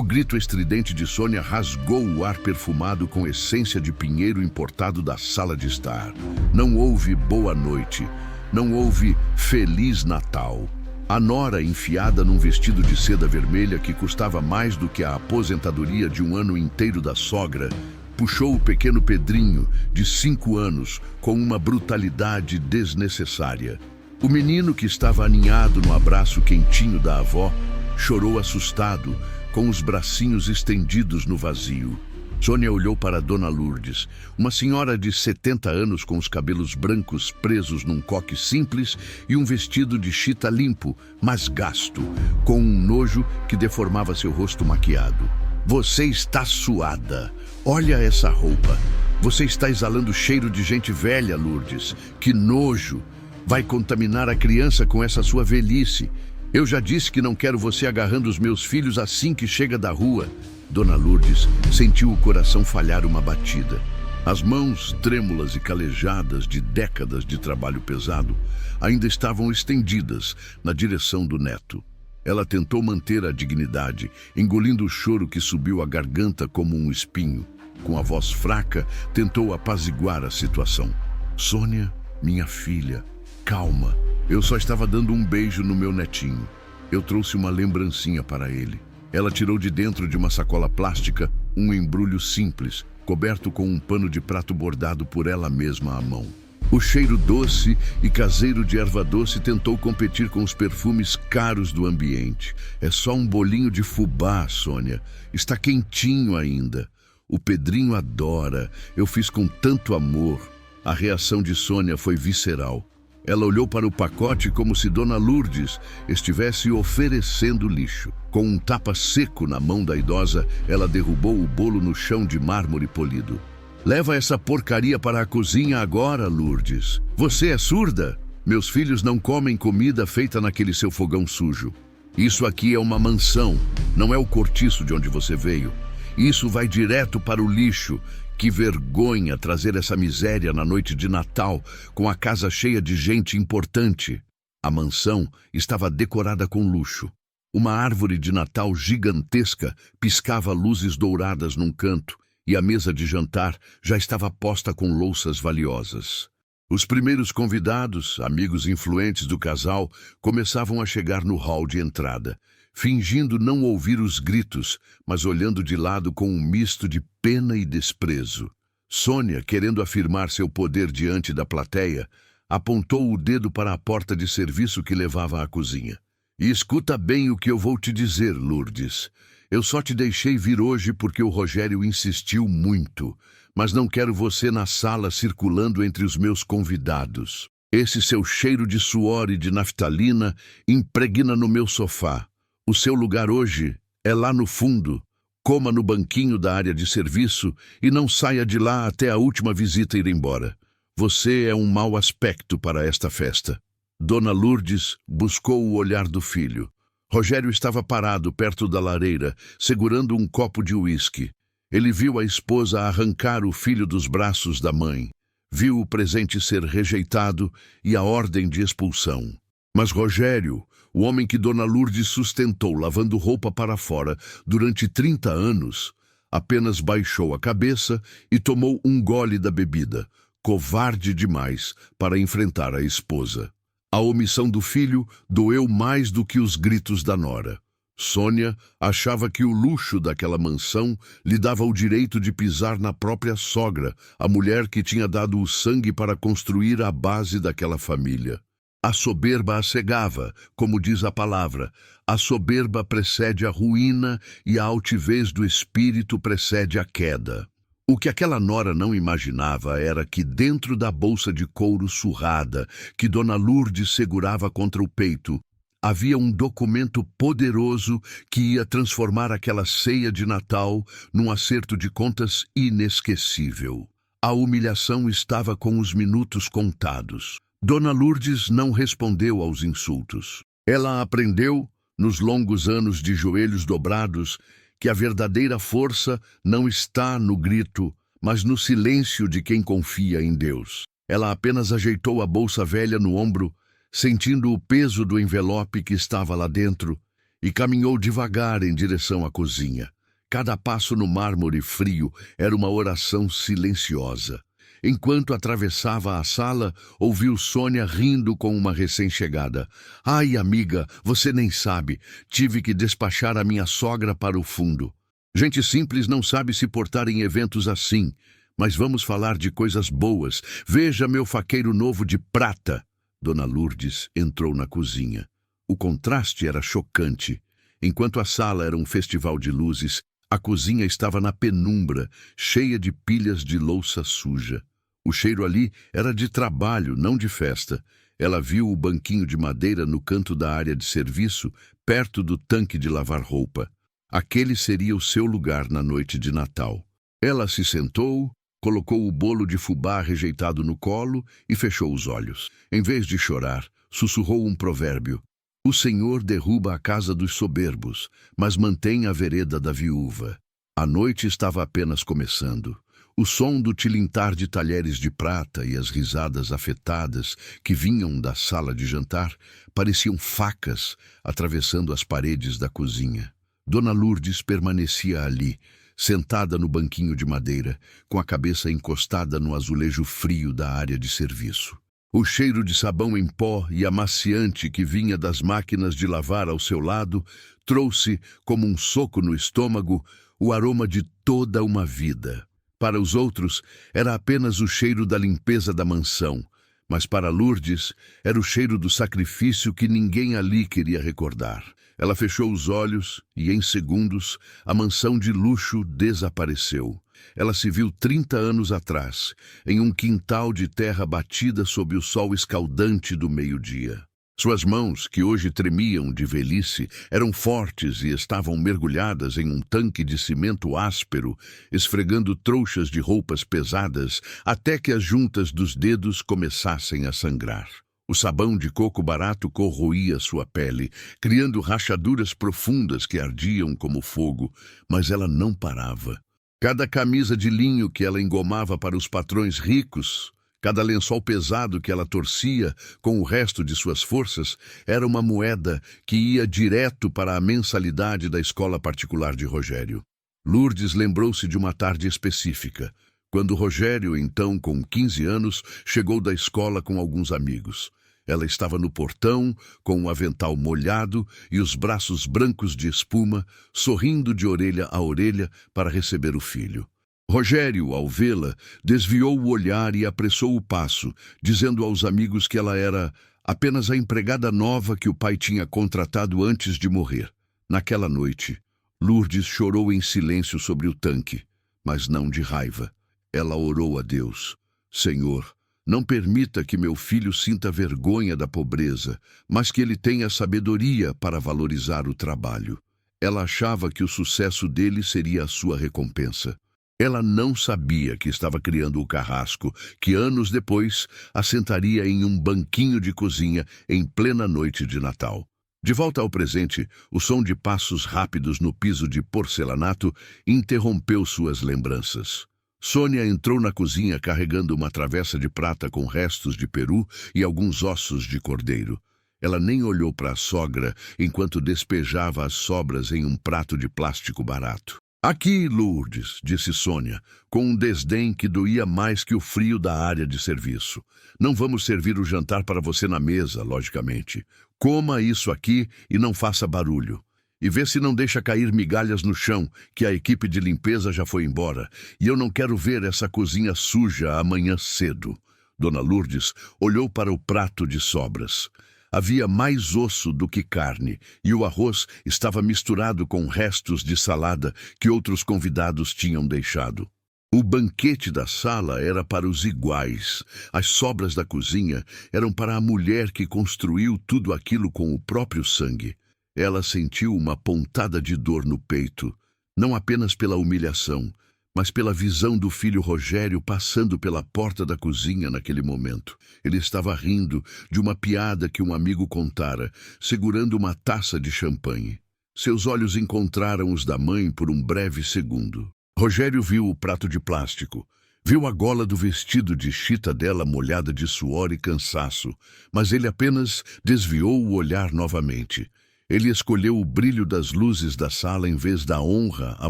grito estridente de Sônia rasgou o ar perfumado com essência de pinheiro importado da sala de estar. Não houve boa noite, não houve Feliz Natal. A nora, enfiada num vestido de seda vermelha que custava mais do que a aposentadoria de um ano inteiro da sogra, puxou o pequeno Pedrinho, de 5 anos, com uma brutalidade desnecessária. O menino, que estava aninhado no abraço quentinho da avó, chorou assustado, com os bracinhos estendidos no vazio. Sônia olhou para Dona Lourdes, uma senhora de 70 anos com os cabelos brancos presos num coque simples e um vestido de chita limpo, mas gasto, com um nojo que deformava seu rosto maquiado. Você está suada. Olha essa roupa. Você está exalando cheiro de gente velha, Lourdes. Que nojo. Vai contaminar a criança com essa sua velhice. Eu já disse que não quero você agarrando os meus filhos assim que chega da rua. Dona Lourdes sentiu o coração falhar uma batida. As mãos trêmulas e calejadas de décadas de trabalho pesado ainda estavam estendidas na direção do neto. Ela tentou manter a dignidade, engolindo o choro que subiu à garganta como um espinho. Com a voz fraca, tentou apaziguar a situação. Sônia, minha filha, calma. Eu só estava dando um beijo no meu netinho. Eu trouxe uma lembrancinha para ele. Ela tirou de dentro de uma sacola plástica um embrulho simples, coberto com um pano de prato bordado por ela mesma à mão. O cheiro doce e caseiro de erva doce tentou competir com os perfumes caros do ambiente. É só um bolinho de fubá, Sônia. Está quentinho ainda. O Pedrinho adora. Eu fiz com tanto amor. A reação de Sônia foi visceral. Ela olhou para o pacote como se Dona Lourdes estivesse oferecendo lixo. Com um tapa seco na mão da idosa, ela derrubou o bolo no chão de mármore polido. Leva essa porcaria para a cozinha agora, Lourdes. Você é surda? Meus filhos não comem comida feita naquele seu fogão sujo. Isso aqui é uma mansão, não é o cortiço de onde você veio. Isso vai direto para o lixo. Que vergonha trazer essa miséria na noite de Natal, com a casa cheia de gente importante. A mansão estava decorada com luxo. Uma árvore de Natal gigantesca piscava luzes douradas num canto, e a mesa de jantar já estava posta com louças valiosas. Os primeiros convidados, amigos influentes do casal, começavam a chegar no hall de entrada, fingindo não ouvir os gritos, mas olhando de lado com um misto de pena e desprezo. Sônia, querendo afirmar seu poder diante da plateia, apontou o dedo para a porta de serviço que levava à cozinha. E escuta bem o que eu vou te dizer, Lourdes. Eu só te deixei vir hoje porque o Rogério insistiu muito, mas não quero você na sala circulando entre os meus convidados. Esse seu cheiro de suor e de naftalina impregna no meu sofá. O seu lugar hoje é lá no fundo. Coma no banquinho da área de serviço e não saia de lá até a última visita ir embora. Você é um mau aspecto para esta festa. Dona Lourdes buscou o olhar do filho. Rogério estava parado perto da lareira, segurando um copo de uísque. Ele viu a esposa arrancar o filho dos braços da mãe. Viu o presente ser rejeitado e a ordem de expulsão. Mas Rogério, o homem que Dona Lourdes sustentou lavando roupa para fora durante 30 anos, apenas baixou a cabeça e tomou um gole da bebida, covarde demais para enfrentar a esposa. A omissão do filho doeu mais do que os gritos da nora. Sônia achava que o luxo daquela mansão lhe dava o direito de pisar na própria sogra, a mulher que tinha dado o sangue para construir a base daquela família. A soberba a cegava, como diz a palavra. A soberba precede a ruína e a altivez do espírito precede a queda. O que aquela nora não imaginava era que dentro da bolsa de couro surrada que Dona Lourdes segurava contra o peito, havia um documento poderoso que ia transformar aquela ceia de Natal num acerto de contas inesquecível. A humilhação estava com os minutos contados. Dona Lourdes não respondeu aos insultos. Ela aprendeu, nos longos anos de joelhos dobrados, que a verdadeira força não está no grito, mas no silêncio de quem confia em Deus. Ela apenas ajeitou a bolsa velha no ombro, sentindo o peso do envelope que estava lá dentro, e caminhou devagar em direção à cozinha. Cada passo no mármore frio era uma oração silenciosa. Enquanto atravessava a sala, ouviu Sônia rindo com uma recém-chegada. Ai, amiga, você nem sabe. Tive que despachar a minha sogra para o fundo. Gente simples não sabe se portar em eventos assim. Mas vamos falar de coisas boas. Veja meu faqueiro novo de prata. Dona Lourdes entrou na cozinha. O contraste era chocante. Enquanto a sala era um festival de luzes, a cozinha estava na penumbra, cheia de pilhas de louça suja. O cheiro ali era de trabalho, não de festa. Ela viu o banquinho de madeira no canto da área de serviço, perto do tanque de lavar roupa. Aquele seria o seu lugar na noite de Natal. Ela se sentou, colocou o bolo de fubá rejeitado no colo e fechou os olhos. Em vez de chorar, sussurrou um provérbio. O Senhor derruba a casa dos soberbos, mas mantém a vereda da viúva. A noite estava apenas começando. O som do tilintar de talheres de prata e as risadas afetadas que vinham da sala de jantar pareciam facas atravessando as paredes da cozinha. Dona Lourdes permanecia ali, sentada no banquinho de madeira, com a cabeça encostada no azulejo frio da área de serviço. O cheiro de sabão em pó e amaciante que vinha das máquinas de lavar ao seu lado trouxe, como um soco no estômago, o aroma de toda uma vida. Para os outros, era apenas o cheiro da limpeza da mansão, mas para Lourdes era o cheiro do sacrifício que ninguém ali queria recordar. Ela fechou os olhos e, em segundos, a mansão de luxo desapareceu. Ela se viu 30 anos atrás, em um quintal de terra batida sob o sol escaldante do meio-dia. Suas mãos, que hoje tremiam de velhice, eram fortes e estavam mergulhadas em um tanque de cimento áspero, esfregando trouxas de roupas pesadas até que as juntas dos dedos começassem a sangrar. O sabão de coco barato corroía sua pele, criando rachaduras profundas que ardiam como fogo, mas ela não parava. Cada camisa de linho que ela engomava para os patrões ricos, cada lençol pesado que ela torcia com o resto de suas forças, era uma moeda que ia direto para a mensalidade da escola particular de Rogério. Lourdes lembrou-se de uma tarde específica, quando Rogério, então com 15 anos, chegou da escola com alguns amigos. Ela estava no portão, com o avental molhado e os braços brancos de espuma, sorrindo de orelha a orelha para receber o filho. Rogério, ao vê-la, desviou o olhar e apressou o passo, dizendo aos amigos que ela era apenas a empregada nova que o pai tinha contratado antes de morrer. Naquela noite, Lourdes chorou em silêncio sobre o tanque, mas não de raiva. Ela orou a Deus. Senhor, não permita que meu filho sinta vergonha da pobreza, mas que ele tenha sabedoria para valorizar o trabalho. Ela achava que o sucesso dele seria a sua recompensa. Ela não sabia que estava criando o carrasco, que anos depois assentaria em um banquinho de cozinha em plena noite de Natal. De volta ao presente, o som de passos rápidos no piso de porcelanato interrompeu suas lembranças. Sônia entrou na cozinha carregando uma travessa de prata com restos de peru e alguns ossos de cordeiro. Ela nem olhou para a sogra enquanto despejava as sobras em um prato de plástico barato. Aqui, Lourdes, disse Sônia, com um desdém que doía mais que o frio da área de serviço. Não vamos servir o jantar para você na mesa, logicamente. Coma isso aqui e não faça barulho. E vê se não deixa cair migalhas no chão, que a equipe de limpeza já foi embora. E eu não quero ver essa cozinha suja amanhã cedo. Dona Lourdes olhou para o prato de sobras. Havia mais osso do que carne, e o arroz estava misturado com restos de salada que outros convidados tinham deixado. O banquete da sala era para os iguais. As sobras da cozinha eram para a mulher que construiu tudo aquilo com o próprio sangue. Ela sentiu uma pontada de dor no peito, não apenas pela humilhação, mas pela visão do filho Rogério passando pela porta da cozinha naquele momento. Ele estava rindo de uma piada que um amigo contara, segurando uma taça de champanhe. Seus olhos encontraram os da mãe por um breve segundo. Rogério viu o prato de plástico, viu a gola do vestido de chita dela molhada de suor e cansaço, mas ele apenas desviou o olhar novamente. Ele escolheu o brilho das luzes da sala em vez da honra à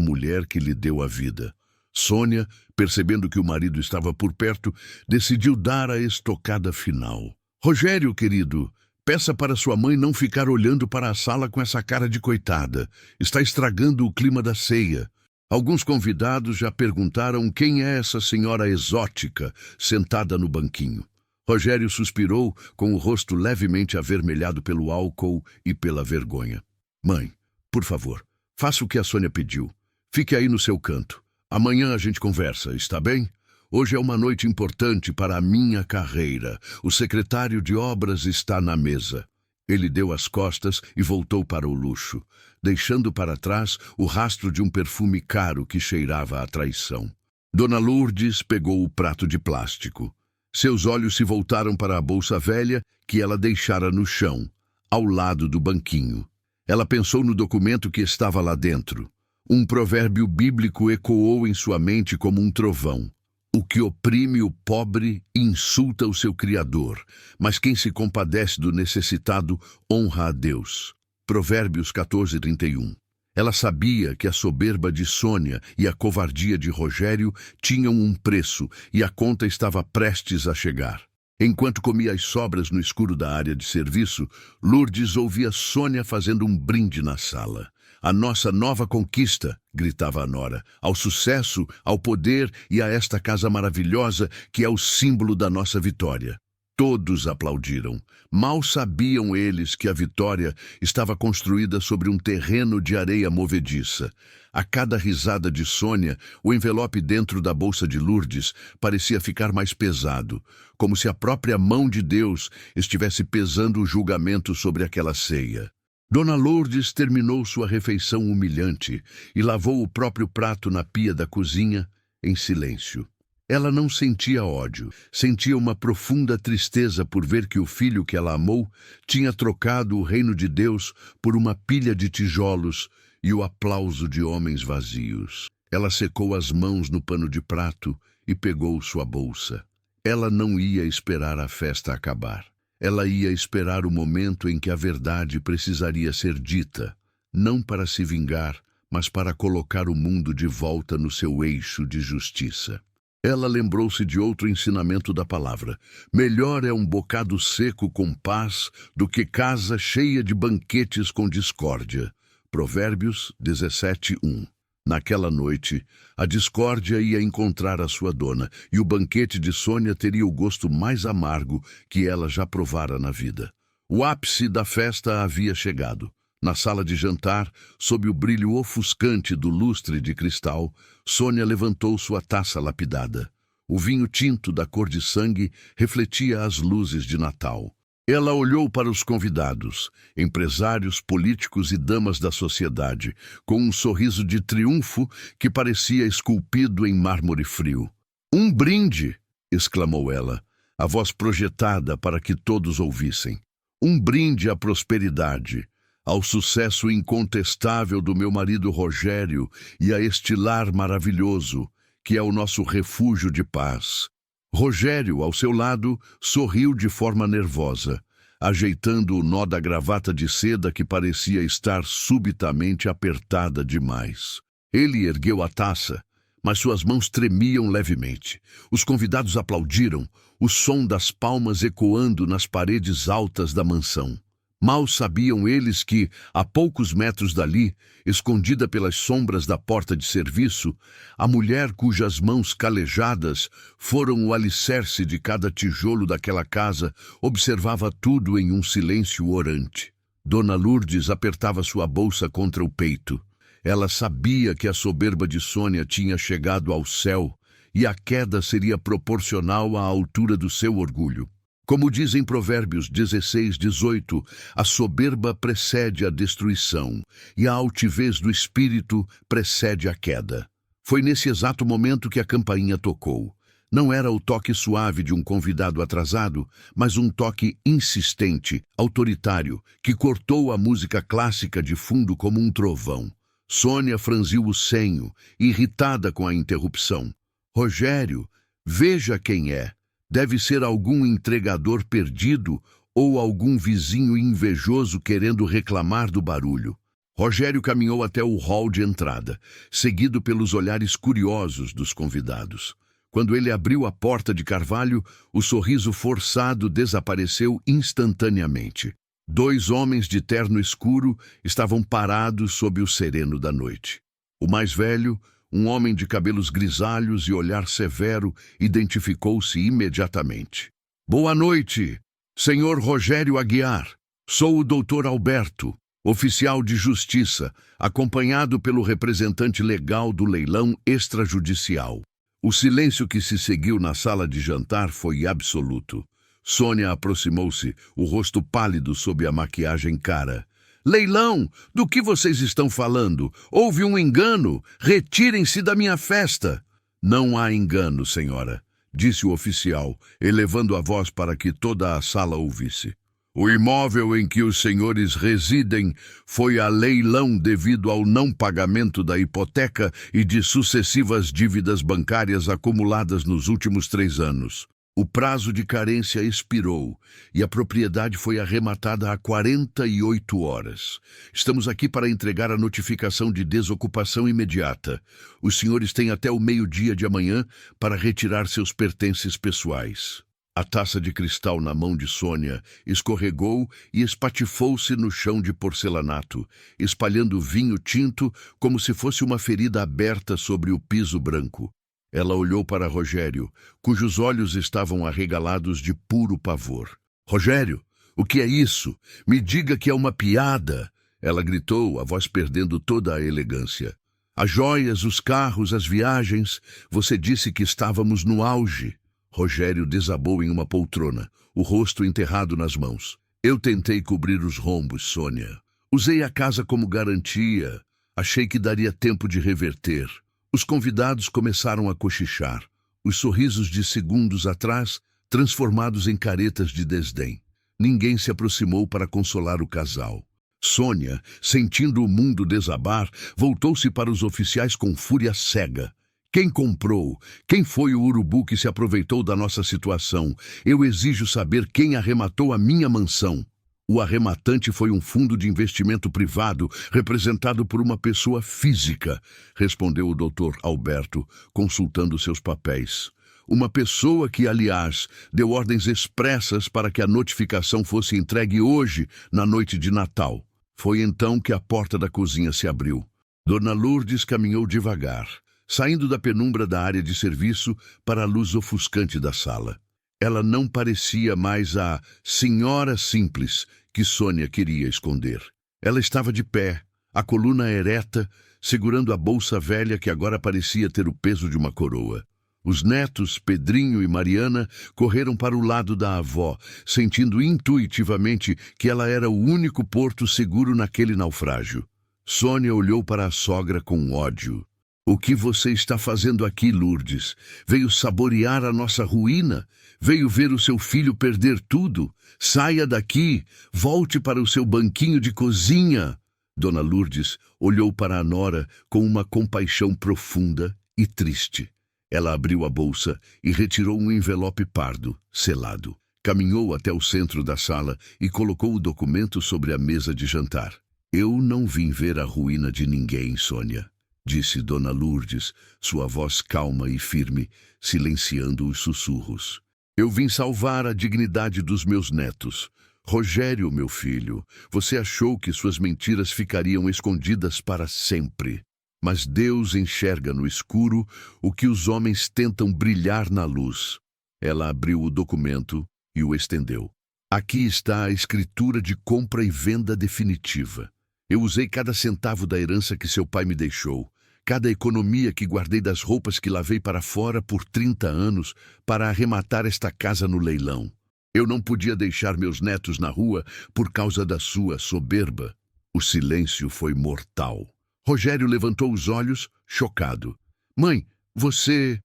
mulher que lhe deu a vida. Sônia, percebendo que o marido estava por perto, decidiu dar a estocada final. Rogério, querido, peça para sua mãe não ficar olhando para a sala com essa cara de coitada. Está estragando o clima da ceia. Alguns convidados já perguntaram quem é essa senhora exótica sentada no banquinho. Rogério suspirou, com o rosto levemente avermelhado pelo álcool e pela vergonha. Mãe, por favor, faça o que a Sônia pediu. Fique aí no seu canto. Amanhã a gente conversa, está bem? Hoje é uma noite importante para a minha carreira. O secretário de obras está na mesa. Ele deu as costas e voltou para o luxo, deixando para trás o rastro de um perfume caro que cheirava a traição. Dona Lourdes pegou o prato de plástico. Seus olhos se voltaram para a bolsa velha que ela deixara no chão, ao lado do banquinho. Ela pensou no documento que estava lá dentro. Um provérbio bíblico ecoou em sua mente como um trovão. O que oprime o pobre insulta o seu Criador, mas quem se compadece do necessitado honra a Deus. Provérbios 14:31. Ela sabia que a soberba de Sônia e a covardia de Rogério tinham um preço e a conta estava prestes a chegar. Enquanto comia as sobras no escuro da área de serviço, Lourdes ouvia Sônia fazendo um brinde na sala. A nossa nova conquista, gritava a nora, ao sucesso, ao poder e a esta casa maravilhosa que é o símbolo da nossa vitória. Todos aplaudiram. Mal sabiam eles que a vitória estava construída sobre um terreno de areia movediça. A cada risada de Sônia, o envelope dentro da bolsa de Lourdes parecia ficar mais pesado, como se a própria mão de Deus estivesse pesando o julgamento sobre aquela ceia. Dona Lourdes terminou sua refeição humilhante e lavou o próprio prato na pia da cozinha em silêncio. Ela não sentia ódio, sentia uma profunda tristeza por ver que o filho que ela amou tinha trocado o reino de Deus por uma pilha de tijolos e o aplauso de homens vazios. Ela secou as mãos no pano de prato e pegou sua bolsa. Ela não ia esperar a festa acabar. Ela ia esperar o momento em que a verdade precisaria ser dita, não para se vingar, mas para colocar o mundo de volta no seu eixo de justiça. Ela lembrou-se de outro ensinamento da palavra. Melhor é um bocado seco com paz do que casa cheia de banquetes com discórdia. Provérbios 17:1. Naquela noite, a discórdia ia encontrar a sua dona, e o banquete de Sônia teria o gosto mais amargo que ela já provara na vida. O ápice da festa havia chegado. Na sala de jantar, sob o brilho ofuscante do lustre de cristal, Sônia levantou sua taça lapidada. O vinho tinto da cor de sangue refletia as luzes de Natal. Ela olhou para os convidados, empresários, políticos e damas da sociedade, com um sorriso de triunfo que parecia esculpido em mármore frio. "Um brinde!" exclamou ela, a voz projetada para que todos ouvissem. "Um brinde à prosperidade, ao sucesso incontestável do meu marido Rogério e a este lar maravilhoso, que é o nosso refúgio de paz." Rogério, ao seu lado, sorriu de forma nervosa, ajeitando o nó da gravata de seda que parecia estar subitamente apertada demais. Ele ergueu a taça, mas suas mãos tremiam levemente. Os convidados aplaudiram, o som das palmas ecoando nas paredes altas da mansão. Mal sabiam eles que, a poucos metros dali, escondida pelas sombras da porta de serviço, a mulher cujas mãos calejadas foram o alicerce de cada tijolo daquela casa observava tudo em um silêncio orante. Dona Lourdes apertava sua bolsa contra o peito. Ela sabia que a soberba de Sônia tinha chegado ao céu e a queda seria proporcional à altura do seu orgulho. Como dizem Provérbios 16:18, a soberba precede a destruição e a altivez do espírito precede a queda. Foi nesse exato momento que a campainha tocou. Não era o toque suave de um convidado atrasado, mas um toque insistente, autoritário, que cortou a música clássica de fundo como um trovão. Sônia franziu o senho, irritada com a interrupção. "Rogério, veja quem é. Deve ser algum entregador perdido ou algum vizinho invejoso querendo reclamar do barulho. Rogério caminhou até o hall de entrada, seguido pelos olhares curiosos dos convidados. Quando ele abriu a porta de carvalho, o sorriso forçado desapareceu instantaneamente. 2 homens de terno escuro estavam parados sob o sereno da noite. O mais velho, um homem de cabelos grisalhos e olhar severo, identificou-se imediatamente. Boa noite, senhor Rogério Aguiar. Sou o doutor Alberto, oficial de justiça, acompanhado pelo representante legal do leilão extrajudicial. O silêncio que se seguiu na sala de jantar foi absoluto. Sônia aproximou-se, o rosto pálido sob a maquiagem cara. Leilão, do que vocês estão falando? Houve um engano. Retirem-se da minha festa. Não há engano, senhora, disse o oficial, elevando a voz para que toda a sala ouvisse. O imóvel em que os senhores residem foi a leilão devido ao não pagamento da hipoteca e de sucessivas dívidas bancárias acumuladas nos últimos 3 anos. O prazo de carência expirou e a propriedade foi arrematada há 48 horas. Estamos aqui para entregar a notificação de desocupação imediata. Os senhores têm até o meio-dia de amanhã para retirar seus pertences pessoais. A taça de cristal na mão de Sônia escorregou e espatifou-se no chão de porcelanato, espalhando vinho tinto como se fosse uma ferida aberta sobre o piso branco. Ela olhou para Rogério, cujos olhos estavam arregalados de puro pavor. Rogério, o que é isso? Me diga que é uma piada! Ela gritou, a voz perdendo toda a elegância. As joias, os carros, as viagens, você disse que estávamos no auge. Rogério desabou em uma poltrona, o rosto enterrado nas mãos. Eu tentei cobrir os rombos, Sônia. Usei a casa como garantia. Achei que daria tempo de reverter. Os convidados começaram a cochichar, os sorrisos de segundos atrás transformados em caretas de desdém. Ninguém se aproximou para consolar o casal. Sônia, sentindo o mundo desabar, voltou-se para os oficiais com fúria cega. Quem comprou? Quem foi o urubu que se aproveitou da nossa situação? Eu exijo saber quem arrematou a minha mansão. O arrematante foi um fundo de investimento privado representado por uma pessoa física, respondeu o doutor Alberto, consultando seus papéis. Uma pessoa que, aliás, deu ordens expressas para que a notificação fosse entregue hoje, na noite de Natal. Foi então que a porta da cozinha se abriu. Dona Lourdes caminhou devagar, saindo da penumbra da área de serviço para a luz ofuscante da sala. Ela não parecia mais a senhora simples que Sônia queria esconder. Ela estava de pé, a coluna ereta, segurando a bolsa velha que agora parecia ter o peso de uma coroa. Os netos, Pedrinho e Mariana, correram para o lado da avó, sentindo intuitivamente que ela era o único porto seguro naquele naufrágio. Sônia olhou para a sogra com ódio. O que você está fazendo aqui, Lourdes? Veio saborear a nossa ruína? Veio ver o seu filho perder tudo? Saia daqui! Volte para o seu banquinho de cozinha! Dona Lourdes olhou para a nora com uma compaixão profunda e triste. Ela abriu a bolsa e retirou um envelope pardo, selado. Caminhou até o centro da sala e colocou o documento sobre a mesa de jantar. Eu não vim ver a ruína de ninguém, Sônia, disse Dona Lourdes, sua voz calma e firme, silenciando os sussurros. Eu vim salvar a dignidade dos meus netos. Rogério, meu filho, você achou que suas mentiras ficariam escondidas para sempre. Mas Deus enxerga no escuro o que os homens tentam brilhar na luz. Ela abriu o documento e o estendeu. Aqui está a escritura de compra e venda definitiva. Eu usei cada centavo da herança que seu pai me deixou, cada economia que guardei das roupas que lavei para fora por 30 anos para arrematar esta casa no leilão. Eu não podia deixar meus netos na rua por causa da sua soberba. O silêncio foi mortal. Rogério levantou os olhos, chocado. Mãe, você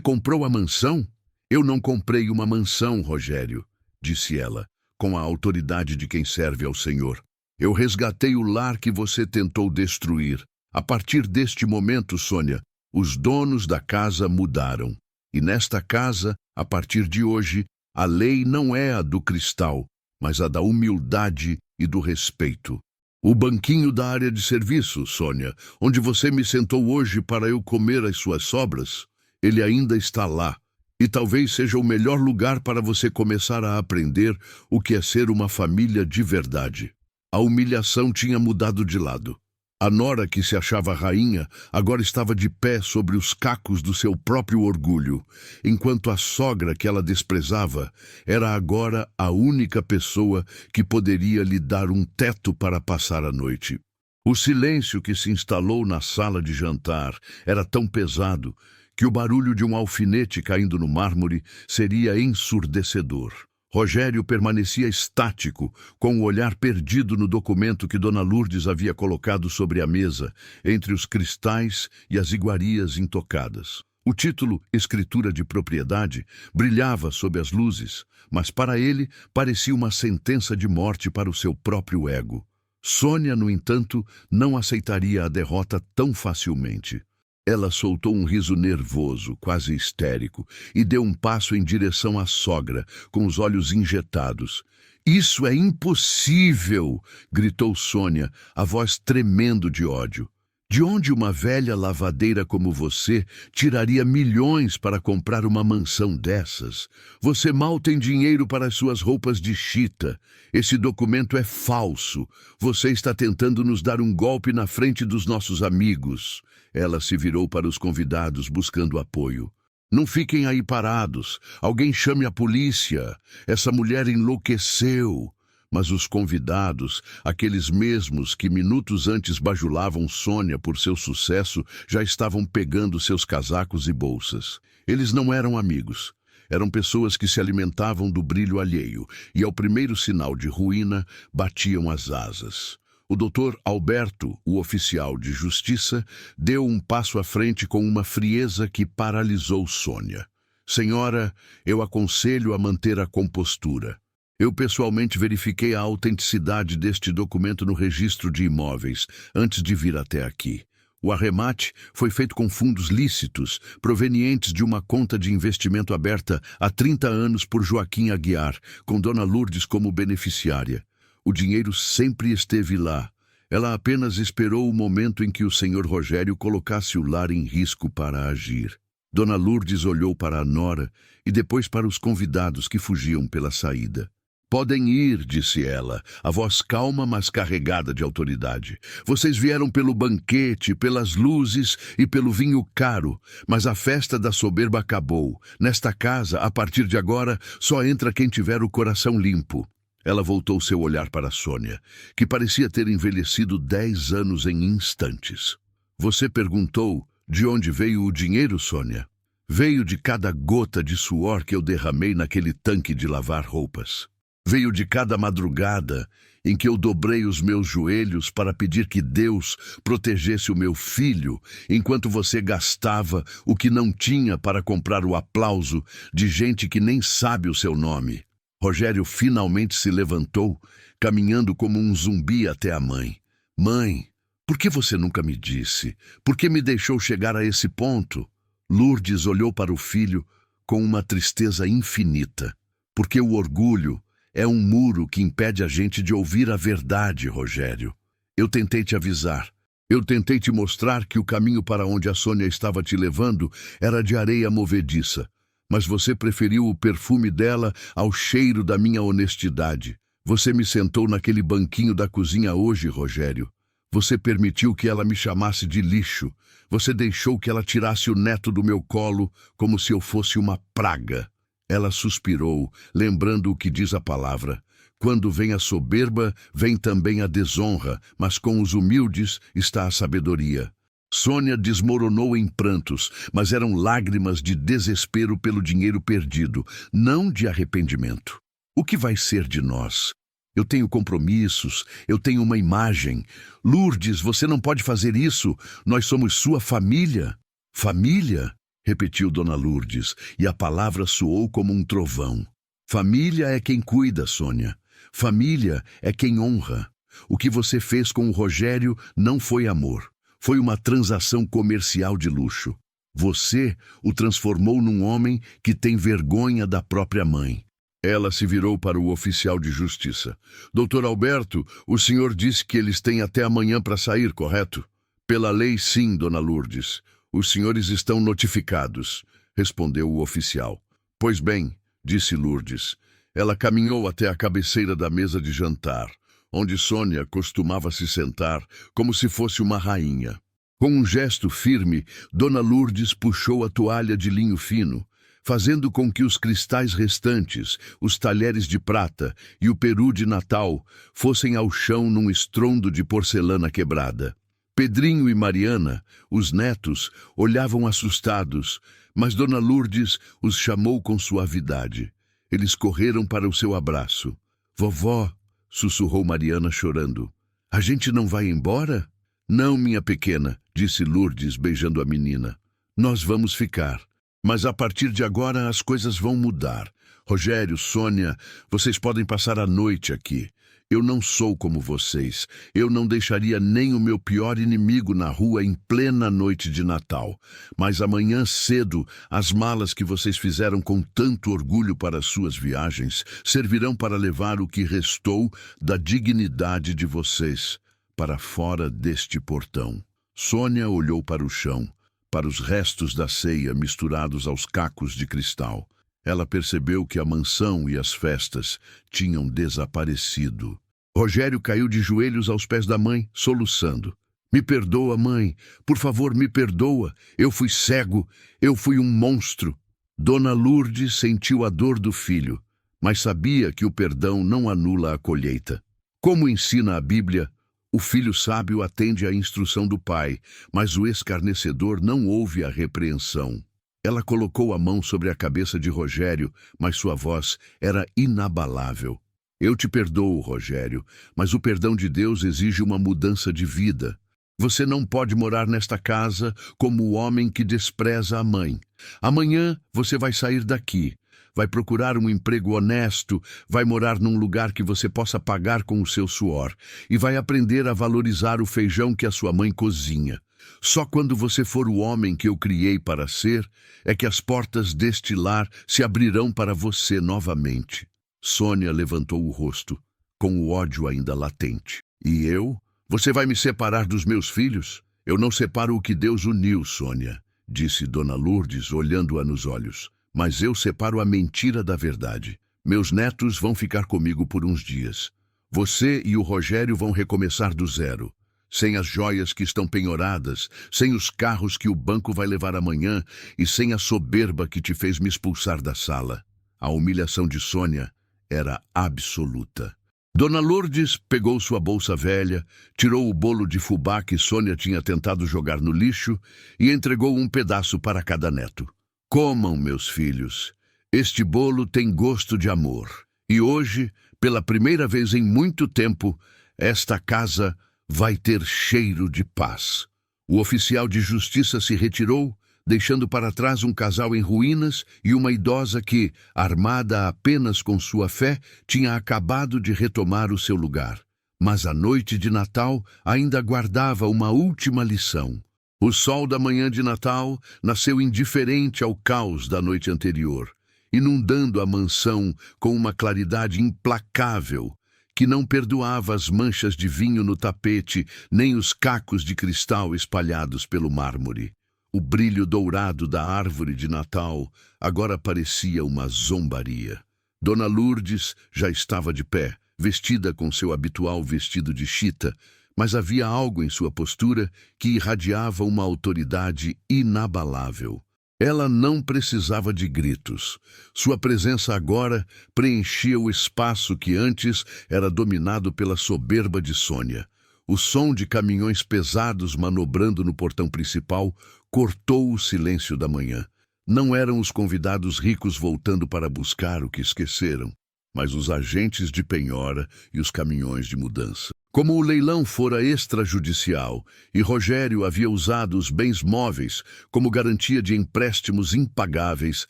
comprou a mansão? Eu não comprei uma mansão, Rogério, disse ela, com a autoridade de quem serve ao Senhor. Eu resgatei o lar que você tentou destruir. A partir deste momento, Sônia, os donos da casa mudaram. E nesta casa, a partir de hoje, a lei não é a do cristal, mas a da humildade e do respeito. O banquinho da área de serviço, Sônia, onde você me sentou hoje para eu comer as suas sobras, ele ainda está lá. E talvez seja o melhor lugar para você começar a aprender o que é ser uma família de verdade. A humilhação tinha mudado de lado. A nora, que se achava rainha, agora estava de pé sobre os cacos do seu próprio orgulho, enquanto a sogra que ela desprezava era agora a única pessoa que poderia lhe dar um teto para passar a noite. O silêncio que se instalou na sala de jantar era tão pesado que o barulho de um alfinete caindo no mármore seria ensurdecedor. Rogério permanecia estático, com o olhar perdido no documento que Dona Lourdes havia colocado sobre a mesa, entre os cristais e as iguarias intocadas. O título, Escritura de Propriedade, brilhava sob as luzes, mas para ele parecia uma sentença de morte para o seu próprio ego. Sônia, no entanto, não aceitaria a derrota tão facilmente. Ela soltou um riso nervoso, quase histérico, e deu um passo em direção à sogra, com os olhos injetados. "Isso é impossível!" gritou Sônia, a voz tremendo de ódio. "De onde uma velha lavadeira como você tiraria milhões para comprar uma mansão dessas? Você mal tem dinheiro para as suas roupas de chita. Esse documento é falso. Você está tentando nos dar um golpe na frente dos nossos amigos." Ela se virou para os convidados, buscando apoio. "Não fiquem aí parados. Alguém chame a polícia. Essa mulher enlouqueceu." Mas os convidados, aqueles mesmos que minutos antes bajulavam Sônia por seu sucesso, já estavam pegando seus casacos e bolsas. Eles não eram amigos. Eram pessoas que se alimentavam do brilho alheio e, ao primeiro sinal de ruína, batiam as asas. O doutor Alberto, o oficial de justiça, deu um passo à frente com uma frieza que paralisou Sônia. "Senhora, eu aconselho a manter a compostura. Eu pessoalmente verifiquei a autenticidade deste documento no registro de imóveis antes de vir até aqui. O arremate foi feito com fundos lícitos, provenientes de uma conta de investimento aberta há 30 anos por Joaquim Aguiar, com Dona Lourdes como beneficiária. O dinheiro sempre esteve lá. Ela apenas esperou o momento em que o senhor Rogério colocasse o lar em risco para agir." Dona Lourdes olhou para a nora e depois para os convidados que fugiam pela saída. "Podem ir", disse ela, a voz calma, mas carregada de autoridade. "Vocês vieram pelo banquete, pelas luzes e pelo vinho caro, mas a festa da soberba acabou. Nesta casa, a partir de agora, só entra quem tiver o coração limpo." Ela voltou seu olhar para Sônia, que parecia ter envelhecido 10 anos em instantes. "Você perguntou de onde veio o dinheiro, Sônia? Veio de cada gota de suor que eu derramei naquele tanque de lavar roupas. Veio de cada madrugada em que eu dobrei os meus joelhos para pedir que Deus protegesse o meu filho, enquanto você gastava o que não tinha para comprar o aplauso de gente que nem sabe o seu nome." Rogério finalmente se levantou, caminhando como um zumbi até a mãe. "Mãe, por que você nunca me disse? Por que me deixou chegar a esse ponto?" Lourdes olhou para o filho com uma tristeza infinita. "Porque o orgulho é um muro que impede a gente de ouvir a verdade, Rogério. Eu tentei te avisar. Eu tentei te mostrar que o caminho para onde a Sônia estava te levando era de areia movediça. Mas você preferiu o perfume dela ao cheiro da minha honestidade. Você me sentou naquele banquinho da cozinha hoje, Rogério. Você permitiu que ela me chamasse de lixo. Você deixou que ela tirasse o neto do meu colo como se eu fosse uma praga." Ela suspirou, lembrando o que diz a palavra. "Quando vem a soberba, vem também a desonra, mas com os humildes está a sabedoria." Sônia desmoronou em prantos, mas eram lágrimas de desespero pelo dinheiro perdido, não de arrependimento. "O que vai ser de nós? Eu tenho compromissos, eu tenho uma imagem. Lourdes, você não pode fazer isso. Nós somos sua família." "Família?" repetiu Dona Lourdes, e a palavra soou como um trovão. "Família é quem cuida, Sônia. Família é quem honra. O que você fez com o Rogério não foi amor. Foi uma transação comercial de luxo. Você o transformou num homem que tem vergonha da própria mãe. Ela se virou para o oficial de justiça. Doutor Alberto, o senhor disse que eles têm até amanhã para sair, correto? Pela lei, sim, dona Lourdes. Os senhores estão notificados, respondeu o oficial. Pois bem, disse Lourdes. Ela caminhou até a cabeceira da mesa de jantar, onde Sônia costumava se sentar como se fosse uma rainha. Com um gesto firme, dona Lourdes puxou a toalha de linho fino, fazendo com que os cristais restantes, os talheres de prata e o peru de Natal fossem ao chão num estrondo de porcelana quebrada. Pedrinho e Mariana, os netos, olhavam assustados, mas dona Lourdes os chamou com suavidade. Eles correram para o seu abraço. Vovó, sussurrou Mariana chorando. A gente não vai embora? Não, minha pequena, disse Lourdes beijando a menina. Nós vamos ficar. Mas a partir de agora as coisas vão mudar. Rogério, Sônia, vocês podem passar a noite aqui. Eu não sou como vocês. Eu não deixaria nem o meu pior inimigo na rua em plena noite de Natal. Mas amanhã cedo, as malas que vocês fizeram com tanto orgulho para as suas viagens servirão para levar o que restou da dignidade de vocês para fora deste portão. Sônia olhou para o chão, para os restos da ceia misturados aos cacos de cristal. Ela percebeu que a mansão e as festas tinham desaparecido. Rogério caiu de joelhos aos pés da mãe, soluçando. Me perdoa, mãe. Por favor, me perdoa. Eu fui cego. Eu fui um monstro. Dona Lourdes sentiu a dor do filho, mas sabia que o perdão não anula a colheita. Como ensina a Bíblia, o filho sábio atende à instrução do pai, mas o escarnecedor não ouve a repreensão. Ela colocou a mão sobre a cabeça de Rogério, mas sua voz era inabalável. Eu te perdoo, Rogério, mas o perdão de Deus exige uma mudança de vida. Você não pode morar nesta casa como o homem que despreza a mãe. Amanhã você vai sair daqui. Vai procurar um emprego honesto, vai morar num lugar que você possa pagar com o seu suor e vai aprender a valorizar o feijão que a sua mãe cozinha. Só quando você for o homem que eu criei para ser, é que as portas deste lar se abrirão para você novamente. Sônia levantou o rosto, com o ódio ainda latente. E eu? Você vai me separar dos meus filhos? Eu não separo o que Deus uniu, Sônia, disse dona Lourdes, olhando-a nos olhos. Mas eu separo a mentira da verdade. Meus netos vão ficar comigo por uns dias. Você e o Rogério vão recomeçar do zero. Sem as joias que estão penhoradas, sem os carros que o banco vai levar amanhã e sem a soberba que te fez me expulsar da sala. A humilhação de Sônia era absoluta. Dona Lourdes pegou sua bolsa velha, tirou o bolo de fubá que Sônia tinha tentado jogar no lixo e entregou um pedaço para cada neto. Comam, meus filhos. Este bolo tem gosto de amor. E hoje, pela primeira vez em muito tempo, esta casa vai ter cheiro de paz. O oficial de justiça se retirou, deixando para trás um casal em ruínas e uma idosa que, armada apenas com sua fé, tinha acabado de retomar o seu lugar. Mas a noite de Natal ainda guardava uma última lição. O sol da manhã de Natal nasceu indiferente ao caos da noite anterior, inundando a mansão com uma claridade implacável, que não perdoava as manchas de vinho no tapete, nem os cacos de cristal espalhados pelo mármore. O brilho dourado da árvore de Natal agora parecia uma zombaria. Dona Lourdes já estava de pé, vestida com seu habitual vestido de chita, mas havia algo em sua postura que irradiava uma autoridade inabalável. Ela não precisava de gritos. Sua presença agora preenchia o espaço que antes era dominado pela soberba de Sônia. O som de caminhões pesados manobrando no portão principal cortou o silêncio da manhã. Não eram os convidados ricos voltando para buscar o que esqueceram, mas os agentes de penhora e os caminhões de mudança. Como o leilão fora extrajudicial e Rogério havia usado os bens móveis como garantia de empréstimos impagáveis,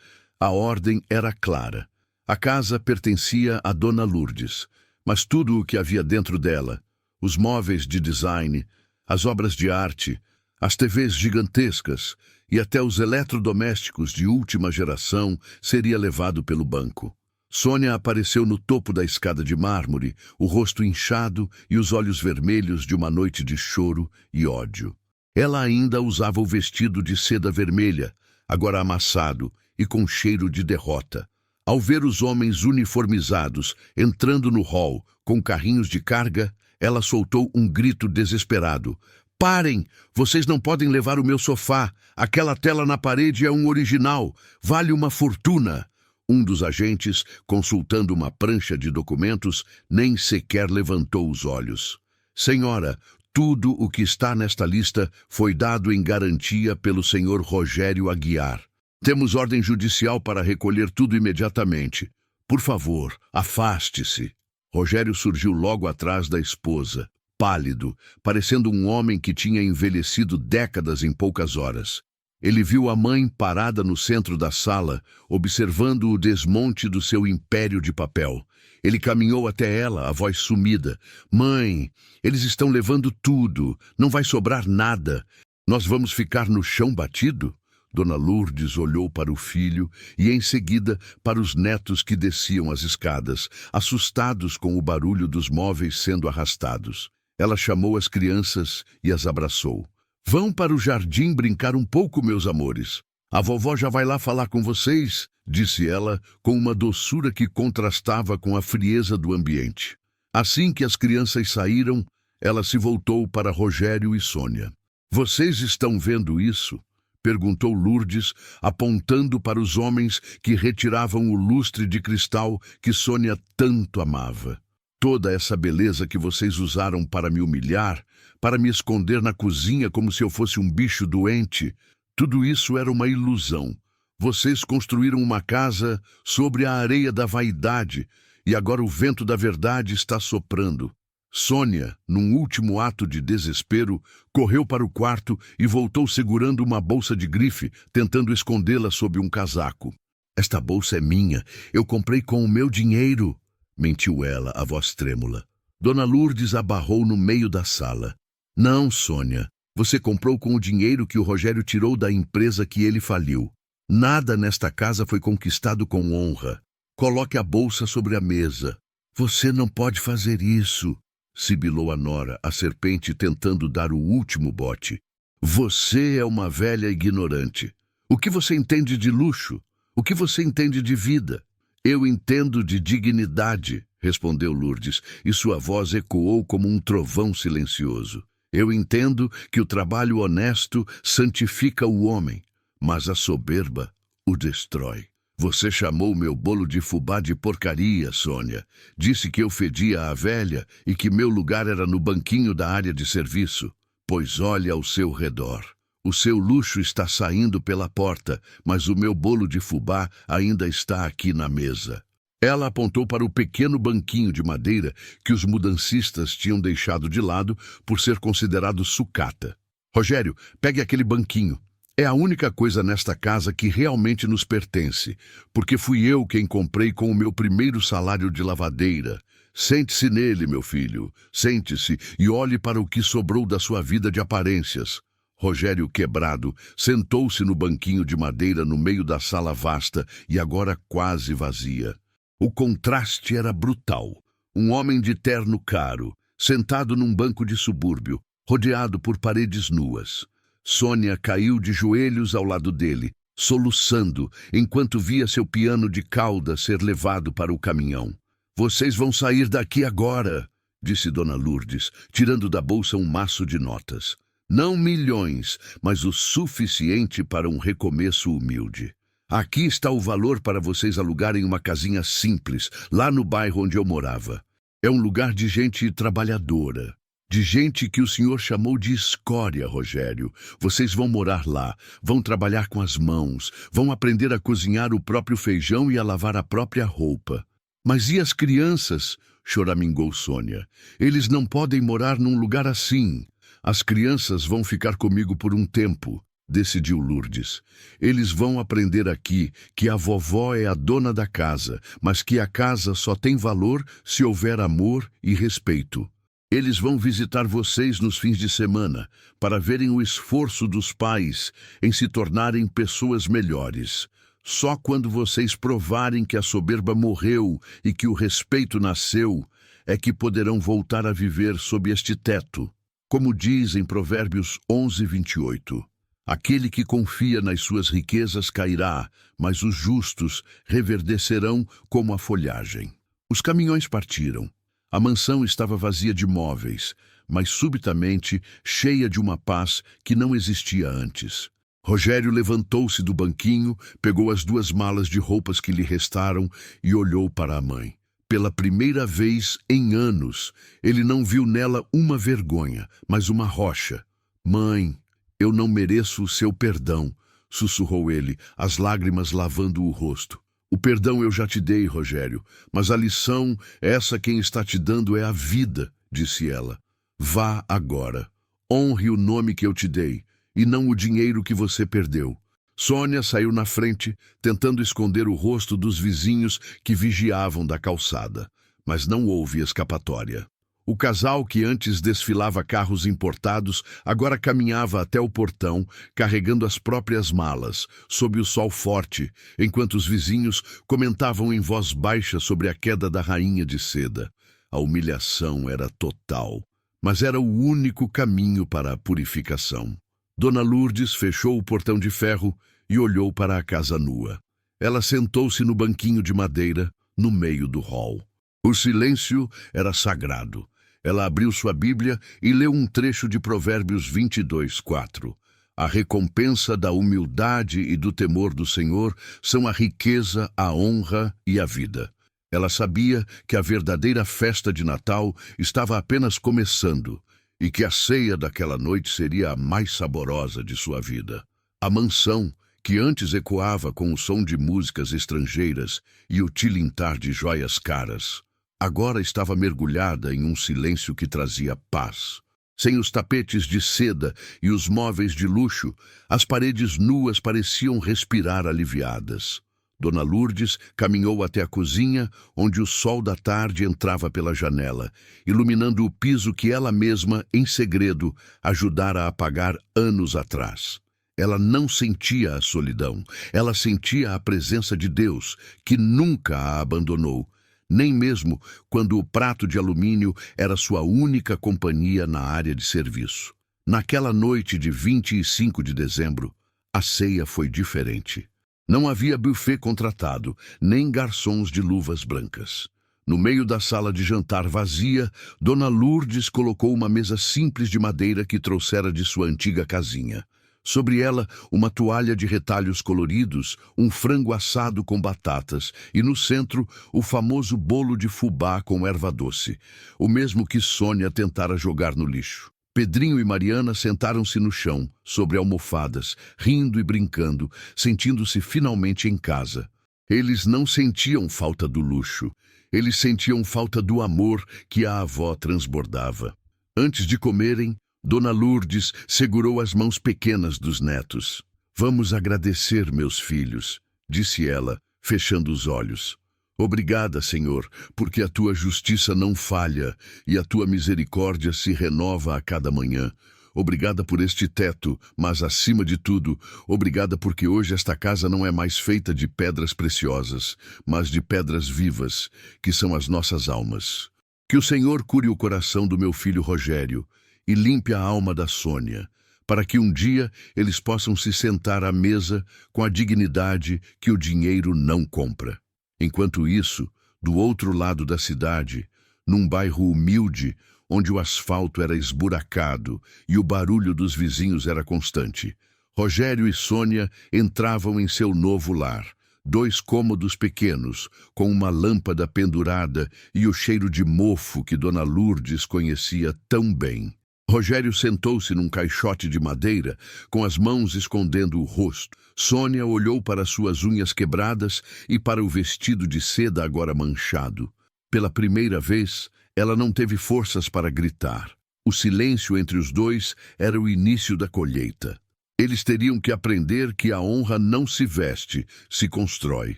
a ordem era clara. A casa pertencia a Dona Lourdes, mas tudo o que havia dentro dela, os móveis de design, as obras de arte, as TVs gigantescas e até os eletrodomésticos de última geração, seria levado pelo banco. Sônia apareceu no topo da escada de mármore, o rosto inchado e os olhos vermelhos de uma noite de choro e ódio. Ela ainda usava o vestido de seda vermelha, agora amassado e com cheiro de derrota. Ao ver os homens uniformizados entrando no hall com carrinhos de carga, ela soltou um grito desesperado. Parem! Vocês não podem levar o meu sofá. Aquela tela na parede é um original. Vale uma fortuna. Um dos agentes, consultando uma prancha de documentos, nem sequer levantou os olhos. Senhora, tudo o que está nesta lista foi dado em garantia pelo senhor Rogério Aguiar. Temos ordem judicial para recolher tudo imediatamente. Por favor, afaste-se. Rogério surgiu logo atrás da esposa, pálido, parecendo um homem que tinha envelhecido décadas em poucas horas. Ele viu a mãe parada no centro da sala, observando o desmonte do seu império de papel. Ele caminhou até ela, a voz sumida. Mãe, eles estão levando tudo, não vai sobrar nada. Nós vamos ficar no chão batido? Dona Lourdes olhou para o filho e, em seguida, para os netos que desciam as escadas, assustados com o barulho dos móveis sendo arrastados. Ela chamou as crianças e as abraçou. Vão para o jardim brincar um pouco, meus amores. A vovó já vai lá falar com vocês, disse ela, com uma doçura que contrastava com a frieza do ambiente. Assim que as crianças saíram, ela se voltou para Rogério e Sônia. Vocês estão vendo isso? Perguntou Lourdes, apontando para os homens que retiravam o lustre de cristal que Sônia tanto amava. Toda essa beleza que vocês usaram para me humilhar, para me esconder na cozinha como se eu fosse um bicho doente, tudo isso era uma ilusão. Vocês construíram uma casa sobre a areia da vaidade e agora o vento da verdade está soprando. Sônia, num último ato de desespero, correu para o quarto e voltou segurando uma bolsa de grife, tentando escondê-la sob um casaco. Esta bolsa é minha, eu comprei com o meu dinheiro, mentiu ela, a voz trêmula. Dona Lourdes a barrou no meio da sala. Não, Sônia, você comprou com o dinheiro que o Rogério tirou da empresa que ele faliu. Nada nesta casa foi conquistado com honra. Coloque a bolsa sobre a mesa. Você não pode fazer isso, sibilou a nora, a serpente tentando dar o último bote. Você é uma velha ignorante. O que você entende de luxo? O que você entende de vida? Eu entendo de dignidade, respondeu Lourdes, e sua voz ecoou como um trovão silencioso. Eu entendo que o trabalho honesto santifica o homem, mas a soberba o destrói. Você chamou meu bolo de fubá de porcaria, Sônia. Disse que eu fedia a velha e que meu lugar era no banquinho da área de serviço. Pois olhe ao seu redor. O seu luxo está saindo pela porta, mas o meu bolo de fubá ainda está aqui na mesa. Ela apontou para o pequeno banquinho de madeira que os mudancistas tinham deixado de lado por ser considerado sucata. Rogério, pegue aquele banquinho. É a única coisa nesta casa que realmente nos pertence, porque fui eu quem comprei com o meu primeiro salário de lavadeira. Sente-se nele, meu filho. Sente-se e olhe para o que sobrou da sua vida de aparências. Rogério, quebrado, sentou-se no banquinho de madeira no meio da sala vasta e agora quase vazia. O contraste era brutal. Um homem de terno caro, sentado num banco de subúrbio, rodeado por paredes nuas. Sônia caiu de joelhos ao lado dele, soluçando, enquanto via seu piano de cauda ser levado para o caminhão. Vocês vão sair daqui agora, disse Dona Lourdes, tirando da bolsa um maço de notas. Não milhões, mas o suficiente para um recomeço humilde. Aqui está o valor para vocês alugarem uma casinha simples, lá no bairro onde eu morava. É um lugar de gente trabalhadora, de gente que o senhor chamou de escória, Rogério. Vocês vão morar lá, vão trabalhar com as mãos, vão aprender a cozinhar o próprio feijão e a lavar a própria roupa. Mas e as crianças? Choramingou Sônia. Eles não podem morar num lugar assim. As crianças vão ficar comigo por um tempo, decidiu Lourdes. Eles vão aprender aqui que a vovó é a dona da casa, mas que a casa só tem valor se houver amor e respeito. Eles vão visitar vocês nos fins de semana, para verem o esforço dos pais em se tornarem pessoas melhores. Só quando vocês provarem que a soberba morreu e que o respeito nasceu, é que poderão voltar a viver sob este teto. Como diz em Provérbios 11:28, aquele que confia nas suas riquezas cairá, mas os justos reverdecerão como a folhagem. Os caminhões partiram. A mansão estava vazia de móveis, mas subitamente cheia de uma paz que não existia antes. Rogério levantou-se do banquinho, pegou as 2 malas de roupas que lhe restaram e olhou para a mãe. Pela primeira vez em anos, ele não viu nela uma vergonha, mas uma rocha. "Mãe, eu não mereço o seu perdão", sussurrou ele, as lágrimas lavando o rosto. "O perdão eu já te dei, Rogério, mas a lição, essa quem está te dando é a vida", disse ela. "Vá agora. Honre o nome que eu te dei, e não o dinheiro que você perdeu." Sônia saiu na frente, tentando esconder o rosto dos vizinhos que vigiavam da calçada, mas não houve escapatória. O casal que antes desfilava carros importados agora caminhava até o portão, carregando as próprias malas, sob o sol forte, enquanto os vizinhos comentavam em voz baixa sobre a queda da rainha de seda. A humilhação era total, mas era o único caminho para a purificação. Dona Lourdes fechou o portão de ferro e olhou para a casa nua. Ela sentou-se no banquinho de madeira, no meio do hall. O silêncio era sagrado. Ela abriu sua Bíblia e leu um trecho de Provérbios 22:4. A recompensa da humildade e do temor do Senhor são a riqueza, a honra e a vida. Ela sabia que a verdadeira festa de Natal estava apenas começando e que a ceia daquela noite seria a mais saborosa de sua vida. A mansão, que antes ecoava com o som de músicas estrangeiras e o tilintar de joias caras, agora estava mergulhada em um silêncio que trazia paz. Sem os tapetes de seda e os móveis de luxo, as paredes nuas pareciam respirar aliviadas. Dona Lourdes caminhou até a cozinha, onde o sol da tarde entrava pela janela, iluminando o piso que ela mesma, em segredo, ajudara a apagar anos atrás. Ela não sentia a solidão, ela sentia a presença de Deus, que nunca a abandonou, nem mesmo quando o prato de alumínio era sua única companhia na área de serviço. Naquela noite de 25 de dezembro, a ceia foi diferente. Não havia buffet contratado, nem garçons de luvas brancas. No meio da sala de jantar vazia, Dona Lourdes colocou uma mesa simples de madeira que trouxera de sua antiga casinha. Sobre ela, uma toalha de retalhos coloridos, um frango assado com batatas e, no centro, o famoso bolo de fubá com erva doce, o mesmo que Sônia tentara jogar no lixo. Pedrinho e Mariana sentaram-se no chão, sobre almofadas, rindo e brincando, sentindo-se finalmente em casa. Eles não sentiam falta do luxo, eles sentiam falta do amor que a avó transbordava. Antes de comerem, Dona Lourdes segurou as mãos pequenas dos netos. "Vamos agradecer, meus filhos", disse ela, fechando os olhos. "Obrigada, Senhor, porque a tua justiça não falha e a tua misericórdia se renova a cada manhã. Obrigada por este teto, mas, acima de tudo, obrigada porque hoje esta casa não é mais feita de pedras preciosas, mas de pedras vivas, que são as nossas almas. Que o Senhor cure o coração do meu filho Rogério e limpe a alma da Sônia, para que um dia eles possam se sentar à mesa com a dignidade que o dinheiro não compra." Enquanto isso, do outro lado da cidade, num bairro humilde, onde o asfalto era esburacado e o barulho dos vizinhos era constante, Rogério e Sônia entravam em seu novo lar, 2 cômodos pequenos, com uma lâmpada pendurada e o cheiro de mofo que Dona Lourdes conhecia tão bem. Rogério sentou-se num caixote de madeira, com as mãos escondendo o rosto. Sônia olhou para suas unhas quebradas e para o vestido de seda agora manchado. Pela primeira vez, ela não teve forças para gritar. O silêncio entre os dois era o início da colheita. Eles teriam que aprender que a honra não se veste, se constrói.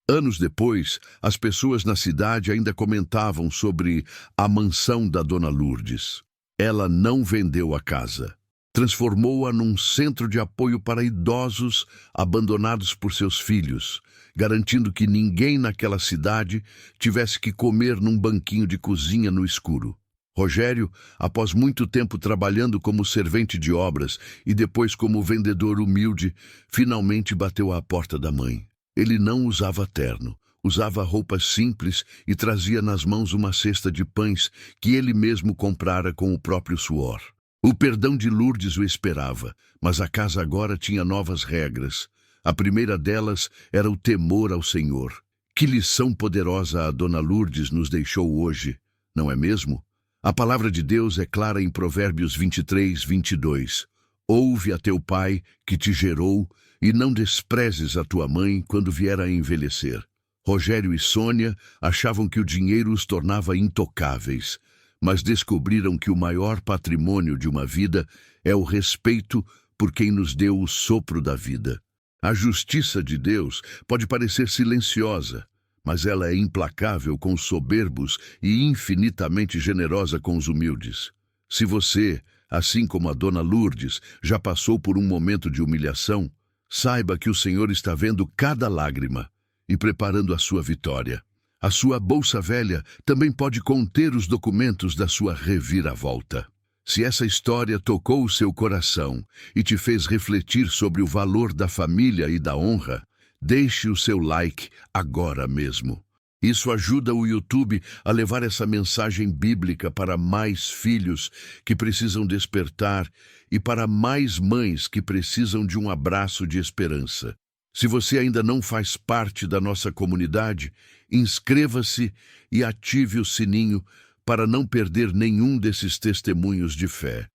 Anos depois, as pessoas na cidade ainda comentavam sobre a mansão da Dona Lourdes. Ela não vendeu a casa. Transformou-a num centro de apoio para idosos abandonados por seus filhos, garantindo que ninguém naquela cidade tivesse que comer num banquinho de cozinha no escuro. Rogério, após muito tempo trabalhando como servente de obras e depois como vendedor humilde, finalmente bateu à porta da mãe. Ele não usava terno, usava roupas simples e trazia nas mãos uma cesta de pães que ele mesmo comprara com o próprio suor. O perdão de Lourdes o esperava, mas a casa agora tinha novas regras. A primeira delas era o temor ao Senhor. Que lição poderosa a Dona Lourdes nos deixou hoje, não é mesmo? A palavra de Deus é clara em Provérbios 23, 22. Ouve a teu pai, que te gerou, e não desprezes a tua mãe quando vier a envelhecer. Rogério e Sônia achavam que o dinheiro os tornava intocáveis, mas descobriram que o maior patrimônio de uma vida é o respeito por quem nos deu o sopro da vida. A justiça de Deus pode parecer silenciosa, mas ela é implacável com os soberbos e infinitamente generosa com os humildes. Se você, assim como a Dona Lourdes, já passou por um momento de humilhação, saiba que o Senhor está vendo cada lágrima e preparando a sua vitória. A sua bolsa velha também pode conter os documentos da sua reviravolta. Se essa história tocou o seu coração e te fez refletir sobre o valor da família e da honra, deixe o seu like agora mesmo. Isso ajuda o YouTube a levar essa mensagem bíblica para mais filhos que precisam despertar e para mais mães que precisam de um abraço de esperança. Se você ainda não faz parte da nossa comunidade, inscreva-se e ative o sininho para não perder nenhum desses testemunhos de fé.